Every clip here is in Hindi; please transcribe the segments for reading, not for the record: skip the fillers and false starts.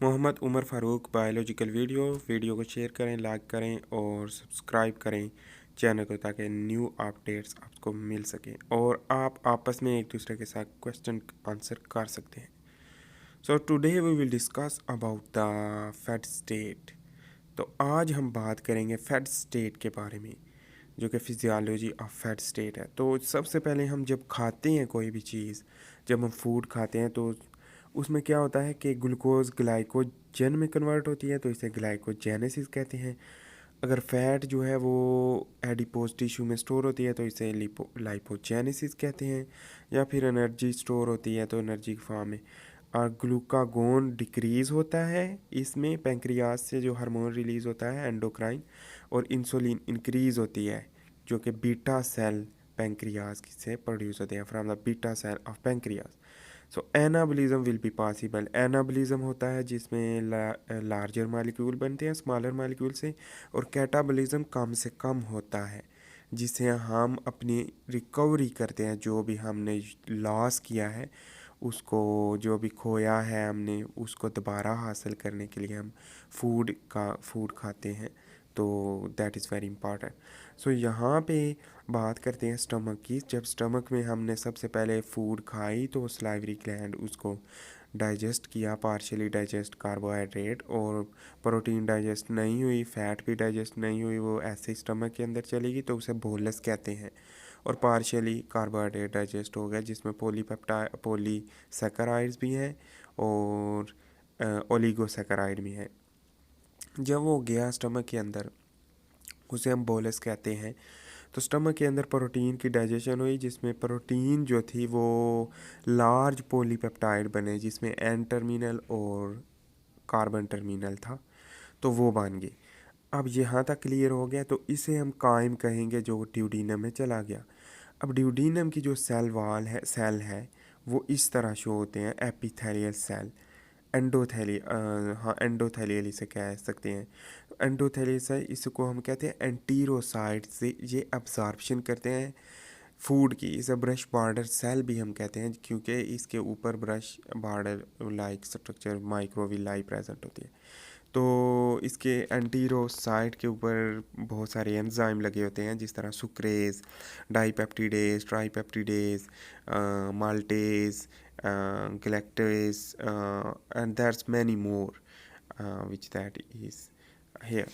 मोहम्मद उमर फ़ारूक बायोलॉजिकल वीडियो को शेयर करें, लाइक करें और सब्सक्राइब करें चैनल को, ताकि न्यू अपडेट्स आपको मिल सकें और आप आपस में एक दूसरे के साथ क्वेश्चन आंसर कर सकते हैं। So today we will discuss about the fat state. तो आज हम बात करेंगे फैट स्टेट के बारे में, जो कि फिजियोलॉजी ऑफ फैट स्टेट है। तो सबसे पहले हम जब खाते हैं कोई भी चीज़, जब हम फूड खाते हैं तो उसमें क्या होता है कि ग्लूकोज ग्लाइकोजन में कन्वर्ट होती है, तो इसे ग्लाइकोजेनेसिस कहते हैं। अगर फैट जो है वो एडिपोज टिश्यू में स्टोर होती है तो इसे लाइपोजेनेसिस कहते हैं। या फिर एनर्जी स्टोर होती है तो एनर्जी की फॉर्म में। और ग्लूकागोन डिक्रीज़ होता है इसमें पेंक्रियाज से जो हार्मोन रिलीज़ होता है एंडोक्राइन, और इंसुलिन इंक्रीज़ होती है जो कि बीटा सेल पेंक्रियाज से प्रोड्यूस होते हैं from the beta cell of pancreas. So anabolism will be possible. Anabolism होता है जिसमें लार्जर मालिक्यूल बनते हैं स्मॉलर मालिक्यूल से, और कैटाबॉलिज्म कम से कम होता है जिसे हम अपनी रिकवरी करते हैं। जो भी हमने लॉस किया है उसको, जो भी खोया है हमने, उसको दोबारा हासिल करने के लिए हम फूड खाते हैं। तो दैट इज़ वेरी इंपॉर्टेंट। सो यहाँ पे बात करते हैं स्टमक की। जब स्टमक में हमने सबसे पहले फूड खाई तो सलाइवरी ग्लैंड उसको डाइजेस्ट किया, पार्शियली डाइजेस्ट कार्बोहाइड्रेट, और प्रोटीन डाइजेस्ट नहीं हुई, फैट भी डाइजेस्ट नहीं हुई, वो ऐसे ही स्टमक के अंदर चलेगी तो उसे बोलस कहते हैं। और पार्शियली कार्बोहाइड्रेट डाइजेस्ट हो गया जिसमें पॉलीसैकेराइड्स भी हैं और ओलिगोसैकेराइड भी हैं। जब वो गया स्टमक के अंदर उसे हम बोलस कहते हैं। तो स्टमक के अंदर प्रोटीन की डाइजेशन हुई जिसमें प्रोटीन जो थी वो लार्ज पॉलीपेप्टाइड बने जिसमें एन टर्मिनल और कार्बन टर्मिनल था, तो वो बन गए। अब यहाँ तक क्लियर हो गया, तो इसे हम कायम कहेंगे जो ड्यूडीनम में चला गया। अब ड्यूडीनम की जो सेल है वो इस तरह शो होते हैं, एपिथेलियल सेल, एंडोथेलियल इसे कह सकते हैं। एंडोथेलियल से इसको हम कहते हैं एंटीरोसाइट से ये अब्जॉर्प्शन करते हैं फूड की। इसे ब्रश बॉर्डर सेल भी हम कहते हैं क्योंकि इसके ऊपर brush border like structure microvilli present होती है। तो इसके एंटीरोसाइट के ऊपर बहुत सारे एंजाइम लगे होते हैं जिस तरह sucrase, dipeptidase, tripeptidase, maltase, galactose, and there's many more which that is here।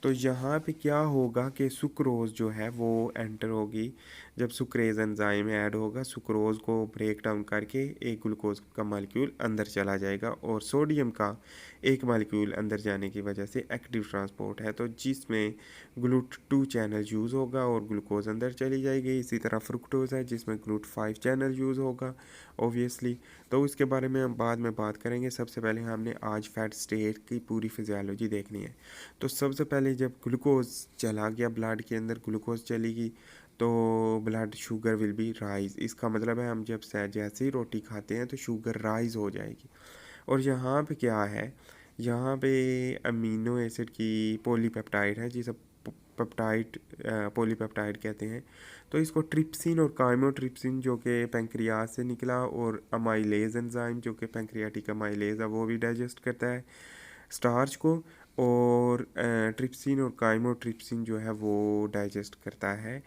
तो यहाँ पे क्या होगा कि सुक्रोज जो है वो एंटर होगी। जब सुक्रेज एंजाइम ऐड होगा, सुक्रोज को ब्रेक डाउन करके एक ग्लूकोज का मालिक्यूल अंदर चला जाएगा, और सोडियम का एक मालिक्यूल अंदर जाने की वजह से एक्टिव ट्रांसपोर्ट है, तो जिसमें GLUT2 चैनल यूज़ होगा और ग्लूकोज अंदर चली जाएगी। इसी तरह फ्रुक्टोज है जिसमें GLUT5 चैनल यूज़ होगा ओबियसली। तो उसके बारे में हम बाद में बात करेंगे। सबसे पहले हमने आज फैट स्टेट की पूरी फिजियोलॉजी देखनी है। तो सबसे पहले जब ग्लूकोज चला गया ब्लड के अंदर, ग्लूकोज चली गई तो blood sugar will be rise. इसका मतलब है हम जब जैसे ही रोटी खाते हैं तो शुगर राइज हो जाएगी। और यहाँ पे क्या है, यहाँ पे अमीनो एसिड की पॉलीपेप्टाइड है जिसे पेप्टाइड पॉलीपेप्टाइड कहते हैं। तो इसको ट्रिप्सिन और काइमोट्रिप्सिन जो कि पेंक्रियाज से निकला, और अमाइलेज एंजाइम जो कि पेंक्रियाटिक अमाइलेज है वो भी डाइजेस्ट करता है स्टार्च को, और ट्रिप्सिन और काइमोट्रिप्सिन जो है वो डाइजेस्ट करता है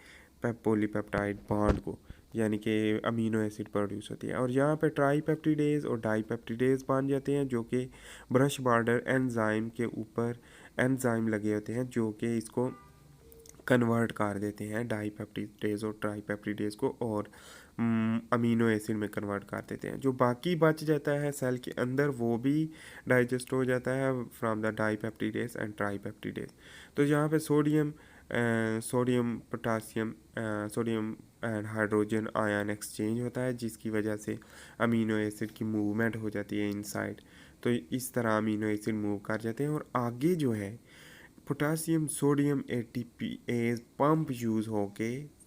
पॉलीपेप्टाइड बॉन्ड को, यानी कि अमीनो एसिड प्रोड्यूस होती है। और यहाँ पे ट्राईपेप्टिडेज और डाईपेप्टिडेज बन जाते हैं जो कि ब्रश बॉर्डर एंजाइम के ऊपर एंजाइम लगे होते हैं जो कि इसको कन्वर्ट कर देते हैं डाईपेप्टिडेज और ट्राईपेप्टिडेज को, और अमीनो एसिड में कन्वर्ट कर देते हैं। जो बाकी बच जाता है सेल के अंदर वो भी डाइजेस्ट हो जाता है फ्रॉम द डाईपेप्टिडेज एंड ट्राईपेप्टिडेज। तो यहाँ पे sodium and hydrogen ion exchange होता है जिसकी वजह से अमीनो एसिड की मूवमेंट हो जाती है इनसाइड। तो इस तरह अमीनो एसिड मूव कर जाते हैं, और आगे जो है potassium sodium ATPase pump use होके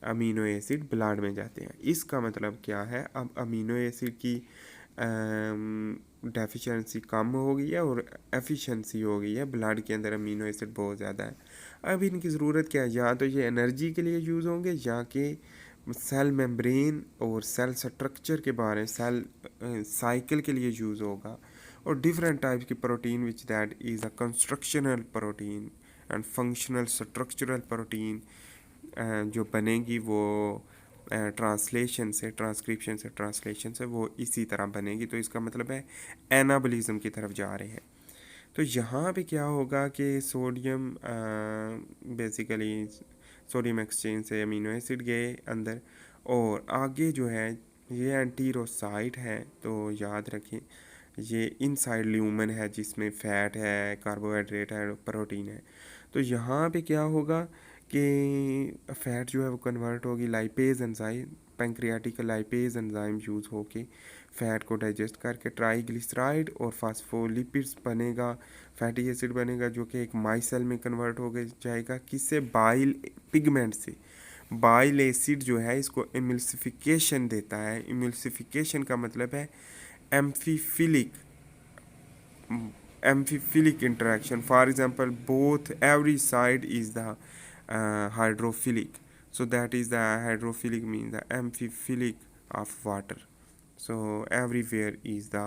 अमीनो एसिड ब्लड में जाते हैं। इसका मतलब क्या है, अब अमीनो एसिड की डेफिशिएंसी कम हो गई है और एफिशिएंसी हो गई है। ब्लड के अंदर अमीनो एसिड बहुत ज़्यादा है। अब इनकी ज़रूरत क्या है, या तो ये एनर्जी के लिए यूज़ होंगे या कि सेल मेम्ब्रेन और सेल स्ट्रक्चर के बारे सेल साइकिल के लिए यूज़ होगा। और डिफरेंट टाइप्स की protein which that is a constructional protein and functional structural protein जो बनेगी वो ट्रांसलेशन से, ट्रांसक्रिप्शन से, ट्रांसलेशन से वो इसी तरह बनेगी। तो इसका मतलब है एनाबॉलिज्म की तरफ जा रहे हैं। तो यहाँ पे क्या होगा कि सोडियम बेसिकली सोडियम एक्सचेंज से अमीनो एसिड गए अंदर, और आगे जो है ये एंटीरोसाइट है। तो याद रखें ये इनसाइड ल्यूमन है जिसमें फ़ैट है, कार्बोहाइड्रेट है, प्रोटीन है। तो यहाँ पे क्या होगा कि फ़ैट जो है वो कन्वर्ट होगी lipase enzyme, pancreatic lipase enzyme use होके फ़ैट को डाइजेस्ट करके ट्राइग्लिसराइड और फास्फोलिपिड्स बनेगा, फैटी एसिड बनेगा जो कि एक माइसेल में कन्वर्ट हो जाएगा। किससे? बाइल पिगमेंट से। बाइल एसिड जो है इसको इमल्सिफिकेशन देता है। इमल्सिफिकेशन का मतलब है amphiphilic interaction. For example, both every side is the hydrophilic. So that is the hydrophilic means the amphiphilic of water. So everywhere is the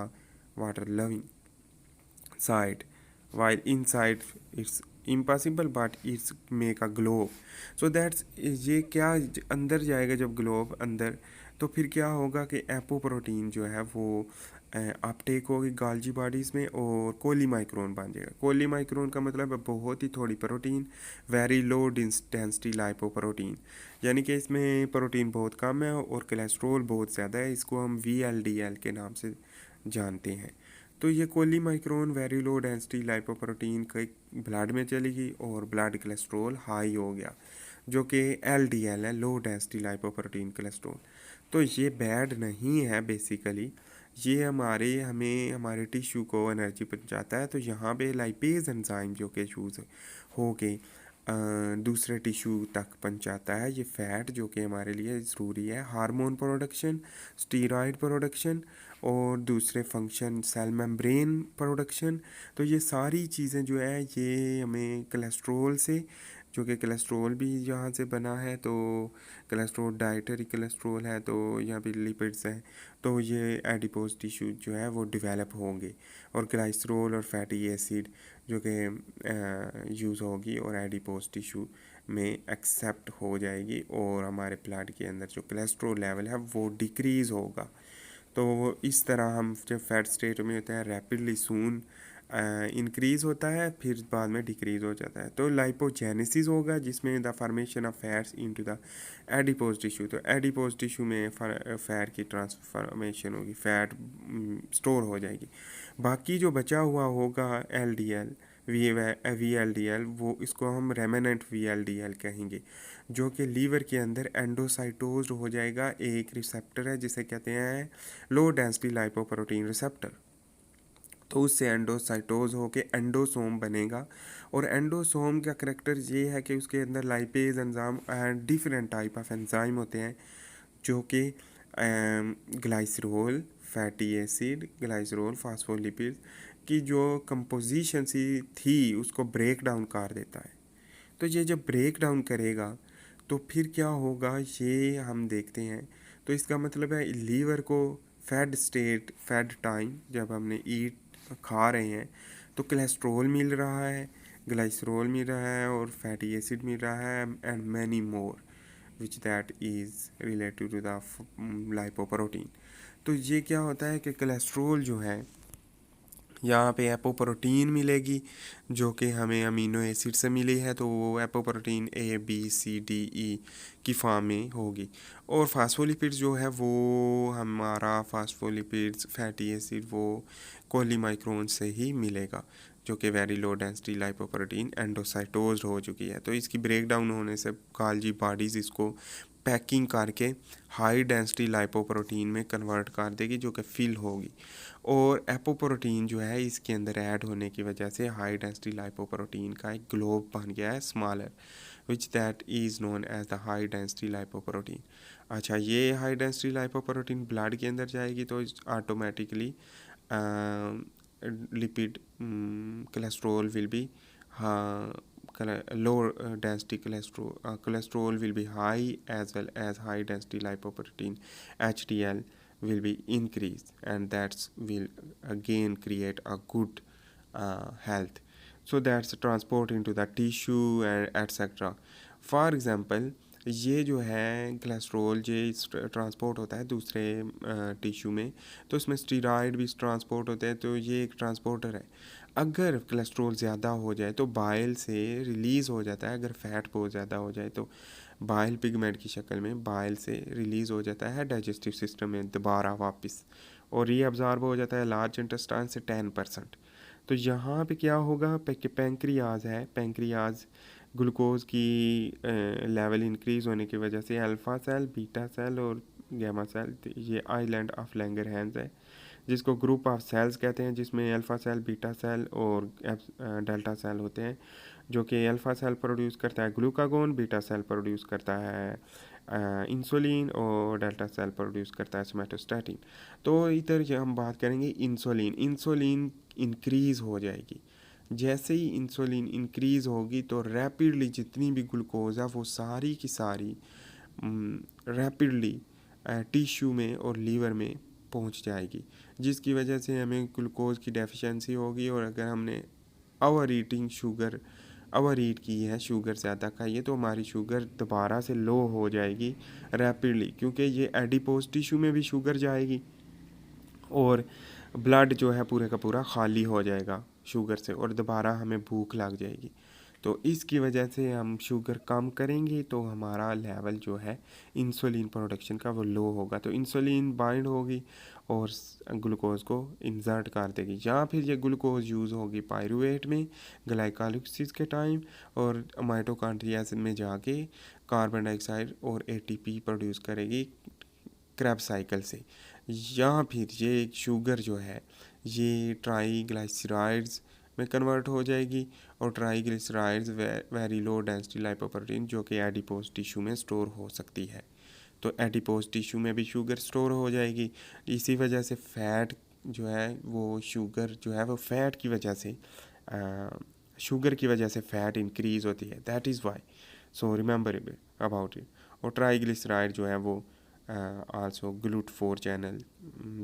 water loving side, while inside it's impossible but it's make a globe. So that's ये क्या अंदर जाएगा जब ग्लोब अंदर, तो फिर क्या होगा कि एपोप्रोटीन जो है वो अपटेक होगी गाल्जी बॉडीज़ में और कोली माइक्रोन बन जाएगा। कोली माइक्रोन का मतलब है बहुत ही थोड़ी protein, very low density lipoprotein, यानी कि इसमें प्रोटीन बहुत कम है और कोलेस्ट्रॉल बहुत ज़्यादा है। इसको हम VLDL के नाम से जानते हैं। तो ये chylomicron very low density lipoprotein के ब्लड में चली गई और ब्लड कोलेस्ट्रॉल हाई हो गया जो कि LDL है, लो डेंसिटी लाइपोप्रोटीन कोलेस्ट्रॉल। तो ये बैड नहीं है बेसिकली, ये हमें हमारे टिश्यू को एनर्जी पहुंचाता है। तो यहाँ पे लाइपेज एंजाइम जो कि यूज़ हो के दूसरे टिश्यू तक पहुंचाता है ये फ़ैट जो कि हमारे लिए ज़रूरी है, हार्मोन प्रोडक्शन, स्टीरॉयड प्रोडक्शन और दूसरे फंक्शन सेल मेम्ब्रेन प्रोडक्शन। तो ये सारी चीज़ें जो है ये हमें कोलेस्ट्रॉल से, जो कि कोलेस्ट्रॉल भी यहाँ से बना है, तो कोलेस्ट्रॉल डाइटरी कोलेस्ट्रॉल है, तो यहाँ पे लिपिड्स हैं, तो ये एडिपोज टिश्यू जो है वो डेवलप होंगे और ग्लाइसरोल और फैटी एसिड जो कि यूज़ होगी और एडिपोज टिश्यू में एक्सेप्ट हो जाएगी और हमारे ब्लड के अंदर जो कोलेस्ट्रॉल लेवल है वो डिक्रीज़ होगा। तो इस तरह हम जब फैट स्टेट में होते हैं रैपिडली सून इंक्रीज़ होता है, फिर बाद में डिक्रीज़ हो जाता है। तो लाइपोजेनेसिस होगा जिसमें the formation of fats into the adipose tissue. तो एडिपोज टिश्यू में फैट की ट्रांसफॉर्मेशन होगी, फैट स्टोर हो जाएगी। बाकी जो बचा हुआ होगा LDL VLDL, वो इसको हम रेमेनेंट VLDL कहेंगे, जो कि लीवर के अंदर एंडोसाइटोज हो जाएगा। एक रिसेप्टर है जिसे कहते हैं लो डेंसिटी लाइपोप्रोटीन रिसेप्टर। तो उससे एंडोसाइटोज होके एंडोसोम बनेगा और एंडोसोम का करेक्टर ये है कि उसके अंदर lipase enzyme and different type of enzyme होते हैं जो कि glycerol, fatty acid, glycerol, phospholipid की जो कंपोजिशन सी थी उसको ब्रेक डाउन कर देता है। तो ये जब ब्रेक डाउन करेगा तो फिर क्या होगा ये हम देखते हैं। तो इसका मतलब है लीवर को फैट स्टेट, फैट टाइम जब हमने ईट खा रहे हैं तो कोलेस्ट्रॉल मिल रहा है, ग्लाइसरोल मिल रहा है और फैटी एसिड मिल रहा है and many more which that is related to the lipoprotein. तो ये क्या होता है कि कोलेस्ट्रॉल जो है यहाँ पे एपोप्रोटीन मिलेगी जो कि हमें अमीनो एसिड से मिली है, तो वो एपोप्रोटीन ABCDE की फॉर्म में होगी। और फास्फोलिपिड्स जो है वो हमारा फास्फोलिपिड्स फैटी एसिड वो कोलीमाइक्रोन से ही मिलेगा जो कि वेरी लो डेंसिटी लाइपोप्रोटीन एंडोसाइटोज हो चुकी है। तो इसकी ब्रेक डाउन होने से गाल्जी बॉडीज़ इसको पैकिंग करके हाई डेंसिटी लाइपोप्रोटीन में कन्वर्ट कर देगी जो कि फिल होगी। और एपोप्रोटीन जो है इसके अंदर ऐड होने की वजह से हाई डेंसिटी लाइपोप्रोटीन का एक ग्लोब बन गया है smaller, which that is known as the high density lipoprotein. अच्छा, ये हाई डेंसिटी लाइपोप्रोटीन ब्लड के अंदर जाएगी तो automatically lipid cholesterol will be low density cholesterol will be high as well as high density lipoprotein HDL will be increased, and that's will again create a good health. So that's transport into the tissue and etc. For example ये जो है कोलेस्ट्रॉल ये ट्रांसपोर्ट होता है दूसरे टिश्यू में, तो उसमें स्टीरॉयड भी ट्रांसपोर्ट होते हैं, तो ये एक ट्रांसपोर्टर है। अगर कोलेस्ट्रॉल ज़्यादा हो जाए तो बाइल से रिलीज़ हो जाता है, अगर फैट बहुत ज़्यादा हो जाए तो बाइल पिगमेंट की शक्ल में बाइल से रिलीज़ हो जाता है डाइजेस्टिव सिस्टम में दोबारा वापस, और ये अब्जॉर्ब हो जाता है लार्ज इंटेस्टाइन से 10%। तो यहाँ पे क्या होगा कि पेंक्रियाज है, पेंक्रियाज ग्लूकोज की लेवल इंक्रीज़ होने की वजह से अल्फ़ा सेल, बीटा सेल और गैमा सेल, ये आइलैंड ऑफ लैंगरहैंस है जिसको ग्रुप ऑफ सेल्स कहते हैं, जिसमें अल्फ़ा सेल, बीटा सेल और डेल्टा सेल होते हैं। जो कि अल्फ़ा सेल प्रोड्यूस करता है ग्लूकागोन, बीटा सेल प्रोड्यूस करता है इंसुलिन और डेल्टा सेल प्रोड्यूस करता है सोमेटोस्टैटिन। तो इधर हम बात करेंगे इंसुलिन। इंसुलिन इंक्रीज़ हो जाएगी, जैसे ही इंसुलिन इंक्रीज़ होगी तो रैपिडली जितनी भी ग्लूकोज है वो सारी की सारी रैपिडली टिश्यू में और लीवर में पहुंच जाएगी, जिसकी वजह से हमें ग्लूकोज की डेफिशिएंसी होगी। और अगर हमने ओवर ईटिंग शुगर ओवर ईट की है, शुगर ज़्यादा खाई है, तो हमारी शुगर दोबारा से लो हो जाएगी रैपिडली, क्योंकि ये एडिपोज टिश्यू में भी शुगर जाएगी और ब्लड जो है पूरे का पूरा खाली हो जाएगा शुगर से, और दोबारा हमें भूख लग जाएगी। तो इसकी वजह से हम शुगर कम करेंगे तो हमारा लेवल जो है इंसुलिन प्रोडक्शन का वो लो होगा, तो इंसुलिन बाइंड होगी और ग्लूकोज को इंसर्ट कर देगी, या फिर ये ग्लूकोज यूज़ होगी पायरूवेट में ग्लाइकोलिसिस के टाइम, और माइटोकॉन्ड्रिया में जाके कार्बन डाइऑक्साइड और एटीपी प्रोड्यूस करेगी क्रैब्स साइकिल से। या फिर ये शुगर जो है ये ट्राईग्लिसराइड्स में कन्वर्ट हो जाएगी, और ट्राईग्लिसराइड्स वेरी लो डेंसिटी लाइपोप्रोटीन जो कि एडिपोज टिश्यू में स्टोर हो सकती है, तो एडिपोज टिश्यू में भी शुगर स्टोर हो जाएगी। इसी वजह से फ़ैट जो है वो शुगर जो है वो फैट की वजह से शुगर की वजह से फ़ैट इंक्रीज़ होती है, that is why. So remember about it. और ट्राईग्लिसराइड जो है वो also GLUT4 channel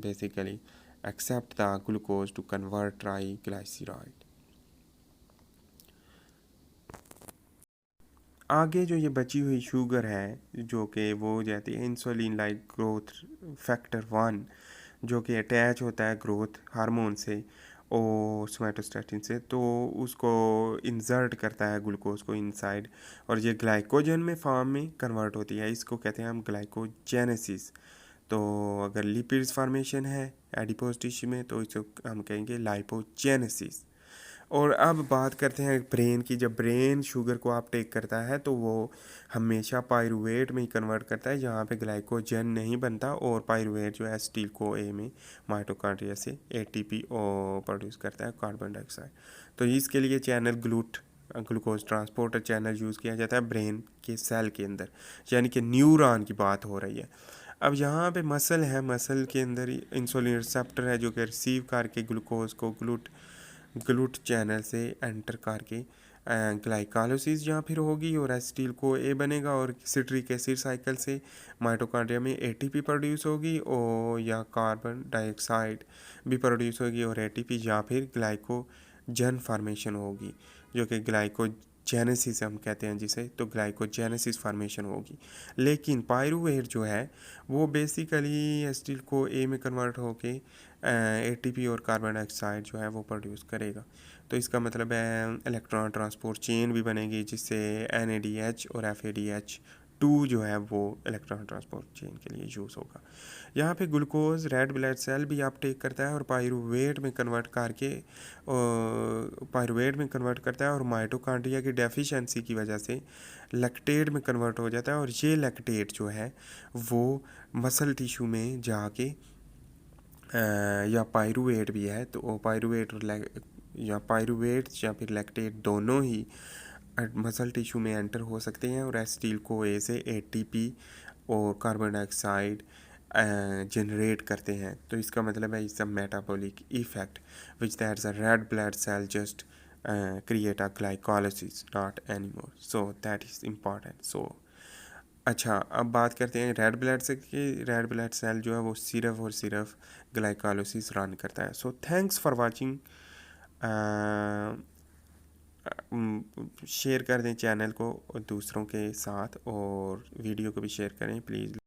basically accept the glucose to convert triglyceride। आगे जो ये बची हुई शुगर है जो कि वो जाती है इंसुलिन लाइक ग्रोथ फैक्टर 1 जो कि अटैच होता है ग्रोथ हार्मोन से और सोमेटोस्टैटिन से, तो उसको इंसर्ट करता है ग्लूकोज को इनसाइड, और ये ग्लाइकोजन में फॉर्म में कन्वर्ट होती है, इसको कहते हैं हम ग्लाइकोजेनेसिस। तो अगर लिपिड्स फॉर्मेशन है एडिपोज टिश्यू में तो इसको हम कहेंगे लाइपोजेनेसिस। और अब बात करते हैं ब्रेन की। जब ब्रेन शुगर को आप टेक करता है तो वो हमेशा पायरूवेट में ही कन्वर्ट करता है, जहाँ पे ग्लाइकोजन नहीं बनता, और पायरूवेट जो है स्टील को ए में माइटोकॉन्ड्रिया से एटीपी प्रोड्यूस करता है कार्बन डाइऑक्साइड। तो इसके लिए channel glucose transporter channel use किया जाता है ब्रेन के सेल के अंदर, यानी कि न्यूरॉन की बात हो रही है। अब यहाँ पे मसल है, मसल के अंदर ही इंसुलिन रिसेप्टर है जो कि रिसीव करके ग्लूकोज को ग्लूट चैनल से एंटर करके ग्लाइकोलाइसिस जहाँ फिर होगी और एसिटिल को ए बनेगा, और सिट्रिक एसिड साइकिल से माइटोकॉन्ड्रिया में एटीपी प्रोड्यूस होगी और या कार्बन डाइऑक्साइड भी प्रोड्यूस होगी, और एटीपी या फिर ग्लाइकोजन फार्मेशन होगी जो कि ग्लाइकोजेनेसिस हम कहते हैं जिसे, तो ग्लाइकोजेनेसिस फार्मेशन होगी। लेकिन पायरूवेट जो है वो बेसिकली एसिटिल को ए में कन्वर्ट होके एटीपी और कार्बन डाइऑक्साइड जो है वो प्रोड्यूस करेगा। तो इसका मतलब है इलेक्ट्रॉन ट्रांसपोर्ट चेन भी बनेगी जिससे NADH और FADH2 जो है वो इलेक्ट्रॉन ट्रांसपोर्ट चेन के लिए यूज़ होगा। यहाँ पे ग्लूकोज रेड ब्लड सेल भी अपटेक करता है और पायरूवेट में कन्वर्ट करता है, और माइटोकॉन्ड्रिया की डेफिशिएंसी की वजह से लैक्टेट में कन्वर्ट हो जाता है, और ये लैक्टेट जो है वो मसल टिश्यू में जाके या पायरूवेट भी है तो पायरूवेट या फिर लैक्टेट दोनों ही मसल टिश्यू में एंटर हो सकते हैं, और एसिटिल को ए से एटीपी और कार्बन डाइऑक्साइड जनरेट करते हैं। तो इसका मतलब है it's a metabolic effect which that's a red blood cell just create a glycolysis not anymore, so that is important. So अच्छा, अब बात करते हैं रेड ब्लड से कि रेड ब्लड सेल जो है वो सिर्फ और सिर्फ ग्लाइकोलाइसिस रन करता है। So thanks for watching. Share कर दें चैनल को दूसरों के साथ, और वीडियो को भी शेयर करें प्लीज़।